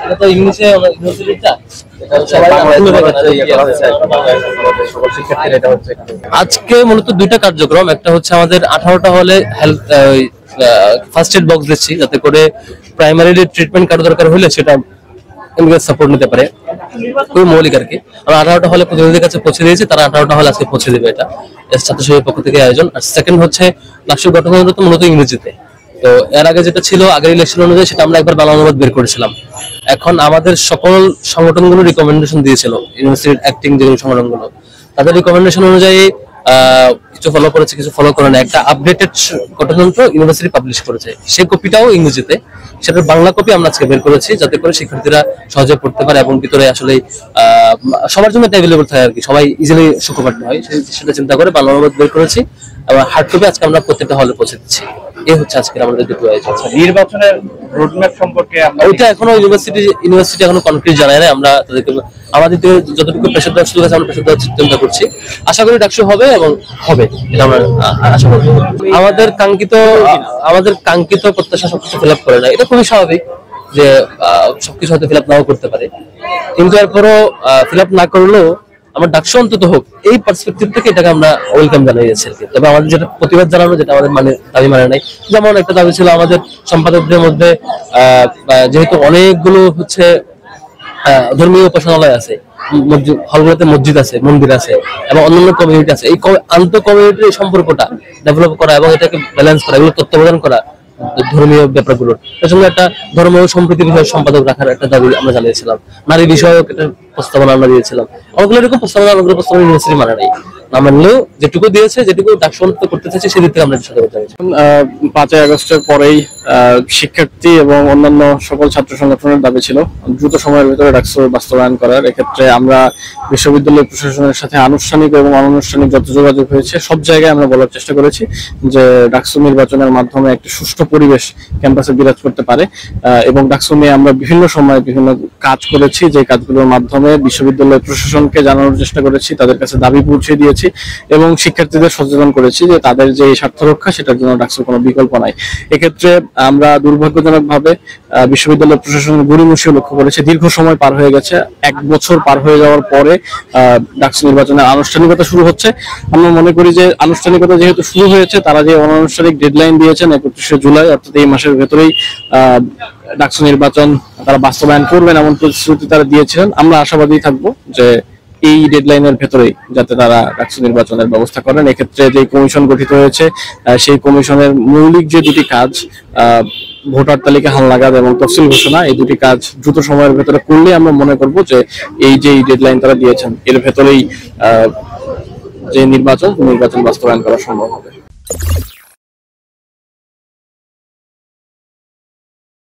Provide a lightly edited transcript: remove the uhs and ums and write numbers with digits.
এটা তো ইংলিশে ইউনিভার্সিটিটা আজকে মূলত দুইটা কার্যক্রম, একটা হচ্ছে আমাদের 18টা হলে হেলথ ফার্স্ট এড বক্স দিচ্ছি, যাতে করে প্রাইমারিলি ট্রিটমেন্ট কারো দরকার হলে সেটা সাপোর্ট নিতে পারে, খুবই মৌলিক আর কি। আমরা 18টা হলে প্রতিনিধিদের কাছে পৌঁছে দিয়েছি, তারা 18টা হলে আজকে পৌঁছে দেবে, এটা ছাত্র সংঘের পক্ষ থেকে আয়োজন। আর সেকেন্ড হচ্ছে ডাকসু গঠন মূলত ইংরেজিতে। তো এর আগে যেটা ছিল আগের ইলেকশন অনুযায়ী, সেটা আমরা একবার বাংলা অনুবাদ বের করেছিলাম। এখন আমাদের সকল সংগঠনগুলো রিকমেন্ডেশন দিয়েছিল, ইউনিভার্সিটির অ্যাক্টিং যে সংগঠনগুলো, তাদের রিকমেন্ডেশন অনুযায়ী কিছু ফলো করেছে, কিছু ফলো করে না। একটা আপডেটেড গঠনতন্ত্র ইউনিভার্সিটি পাবলিশ করেছে, সেই কপিটাও ইংরেজিতে, সেটার বাংলা কপি আমরা আজকে বের করেছি, যাতে করে শিক্ষার্থীরা সহজে পড়তে পারে এবং ভিতরে আসলে সবার জন্য অ্যাভেলেবল থাকে আর কি, সবাই ইজিলি সুখপাঠ্য হয়, সেটা চিন্তা করে বাংলা অনুবাদ বের করেছি। এবং হার্ড কপি আজকে আমরা প্রত্যেকটা হলে পৌঁছে দিচ্ছি। এই হচ্ছে আজকের আমাদের দুটো আয়োজন। নির্বাচনের রোডম্যাপ সম্পর্কে ওইটা এখনো ইউনিভার্সিটি এখনো কনক্রিট জানায় না। আমরা তাদেরকে আমাদের যতটুকু প্রেসার দেওয়ার সুযোগ আছে আমরা প্রেসার দেওয়ার চিন্তা করছি। আশা করি ডাকসু হবে এবং হবে, এটা আমরা আশা করি। আমাদের কাঙ্ক্ষিত প্রত্যাশা সবকিছু ফিল আপ করে না, এটা খুবই স্বাভাবিক যে সবকিছু হয়তো ফিল আপ নাও করতে পারে, কিন্তু এরপরও ফিল আপ না করলেও আমার ডাকসু অন্তত হোক, এই পার্সপেক্টিভ থেকে এটাকে আমরা ওয়েলকাম জানাইছি আর কি। তবে আমাদের যেটা প্রতিবাদ জানানো, যেটা আমাদের দাবি মানে নাই, যেমন একটা দাবি ছিল আমাদের সম্পাদকদের মধ্যে, যেহেতু অনেকগুলো হচ্ছে ধর্মীয় উপাসনালয় আছে, হলগুলোতে মসজিদ আছে, মন্দির আছে এবং অন্যান্য কমিউনিটি আছে, এই আন্তঃ কমিউনিটির সম্পর্কটা ডেভেলপ করা এবং এটাকে ব্যালেন্স করা, এগুলো তত্ত্বাবধান করা ধর্মীয় ব্যাপারগুলোর, এর জন্য একটা ধর্ম সম্প্রীতি বিষয়ক সম্পাদক রাখার একটা দাবি আমরা জানিয়েছিলাম। নারী বিষয়ক একটা প্রস্তাবনা আমরা দিয়েছিলাম। অনেকগুলো এরকম প্রস্তাবনা ইউনিভার্সিটি মানে নাই, না মানলেও যেটুকু দিয়েছে, যেটুকু ডাকসু করতে চাইছে, সেদিক থেকে আমরা সাথে করতে চাইছি। 5ই আগস্টের পরেই শিক্ষার্থী এবং অন্যান্য সকল ছাত্র সংগঠনের দাবি ছিল দ্রুত সময়ের ভিতরে ডাকসু বাস্তবায়ন করার। এক্ষেত্রে আমরা বিশ্ববিদ্যালয় প্রশাসনের সাথে আনুষ্ঠানিক এবং অনানুষ্ঠানিক যত যোগাযোগ হয়েছে সব জায়গায় আমরা বলার চেষ্টা করেছি যে ডাকসু নির্বাচনের মাধ্যমে একটি সুষ্ঠু পরিবেশ ক্যাম্পাসে বিরাজ করতে পারে, এবং ডাকসু নিয়ে আমরা বিভিন্ন সময় বিভিন্ন কাজ করেছি, যে কাজগুলোর মাধ্যমে বিশ্ববিদ্যালয় প্রশাসনকে জানানোর চেষ্টা করেছি, তাদের কাছে দাবি পৌঁছে দিয়েছি এবং শিক্ষার্থীদের সচেতন করেছি যে তাদের যে স্বার্থ রক্ষা, সেটার জন্য ডাকসুর কোনো বিকল্প নাই। এক্ষেত্রে আমরা দুর্ভাগ্যজনকভাবে বিশ্ববিদ্যালয় প্রশাসনের গড়িমসিও লক্ষ্য করেছি। দীর্ঘ সময় পার হয়ে গেছে, 1 বছর পার হয়ে যাওয়ার পরে ডাকসু নির্বাচনের আনুষ্ঠানিকতা শুরু হচ্ছে। আমরা মনে করি যে আনুষ্ঠানিকতা যেহেতু শুরু হয়েছে, তারা যে অনানুষ্ঠানিক ডেডলাইন দিয়েছেন 31শে জুলাই, অর্থাৎ এই মাসের ভেতরেই ডাকসু নির্বাচন তারা বাস্তবায়ন করবেন এমন প্রতিশ্রুতি তারা দিয়েছিলেন। আমরা আশাবাদী থাকবো যে এই ডেডলাইনের ভেতরেই যাতে তারা ডাকসু নির্বাচনের ব্যবস্থা করেন। এক্ষেত্রে যে কমিশন গঠিত হয়েছে, সেই কমিশনের মৌলিক যে দুটি কাজ, ভোটার তালিকা হালনাগাদ এবং তফসিল ঘোষণা, এই দুটি কাজ দ্রুত সময়ের ভেতরে করলে আমরা মনে করব যে এই যে ডেডলাইন তারা দিয়েছেন, এর ভেতরেই যে নির্বাচন বাস্তবায়ন করা সম্ভব হবে।